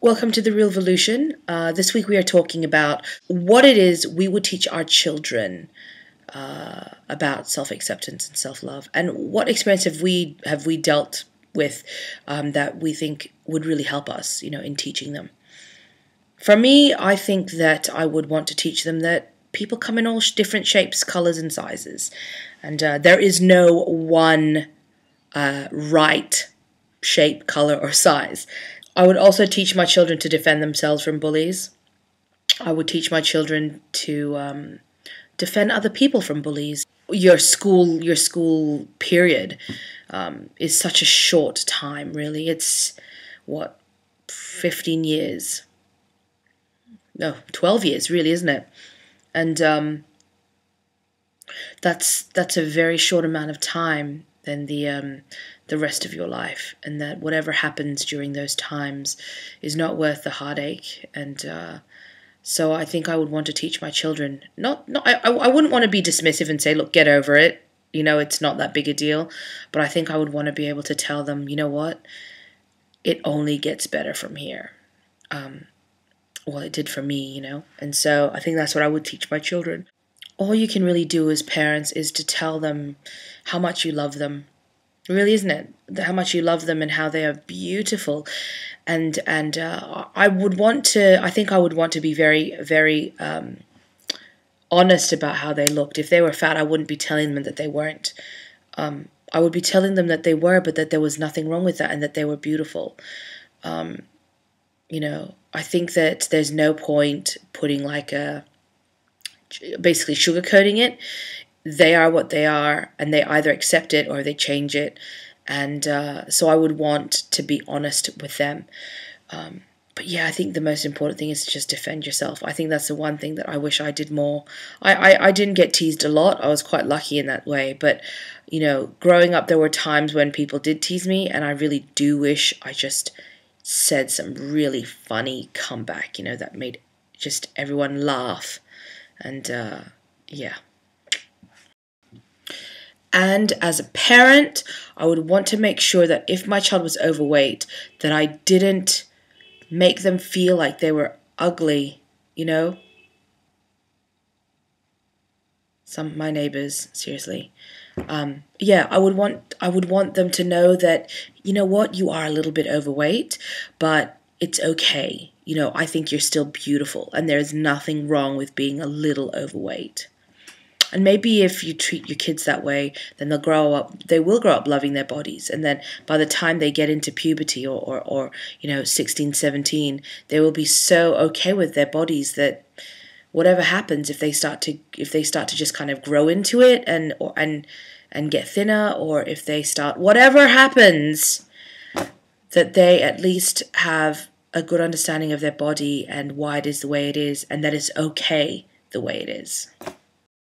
Welcome to TheRealvolution. This week we are talking about what it is we would teach our children about self-acceptance and self-love, and what experience have we dealt with that we think would really help us, in teaching them. For me, I think that I would want to teach them that people come in all different shapes, colors, and sizes, and there is no one right shape, color, or size. I would also teach my children to defend themselves from bullies. I would teach my children to defend other people from bullies. Your school period is such a short time, really. It's, 15 years? No, 12 years, really, isn't it? And that's a very short amount of time than the rest of your life, and that whatever happens during those times is not worth the heartache. And so I think I would want to teach my children, I wouldn't want to be dismissive and say, look, get over it, it's not that big a deal, but I think I would want to be able to tell them, you know what, it only gets better from here. Well, it did for me, and so I think that's what I would teach my children. All you can really do as parents is to tell them how much you love them. Really, isn't it? How much you love them and how they are beautiful. And I think I would want to be very, very honest about how they looked. If they were fat, I wouldn't be telling them that they weren't. I would be telling them that they were, but that there was nothing wrong with that and that they were beautiful. I think that there's no point putting basically sugarcoating it. They are what they are, and they either accept it or they change it. And so I would want to be honest with them. But yeah, I think the most important thing is to just defend yourself. I think that's the one thing that I wish I did more. I didn't get teased a lot. I was quite lucky in that way. But, growing up, there were times when people did tease me, and I really do wish I just said some really funny comeback, that made just everyone laugh. And yeah. And as a parent, I would want to make sure that if my child was overweight, that I didn't make them feel like they were ugly, my neighbors, seriously. I would want them to know that, what, you are a little bit overweight, but it's okay. I think you're still beautiful, and there's nothing wrong with being a little overweight. And maybe if you treat your kids that way, then they will grow up loving their bodies. And then by the time they get into puberty or 16, 17, they will be so okay with their bodies that whatever happens, if they start to just kind of grow into it and get thinner, or if they start, whatever happens, that they at least have a good understanding of their body and why it is the way it is, and that it's okay the way it is.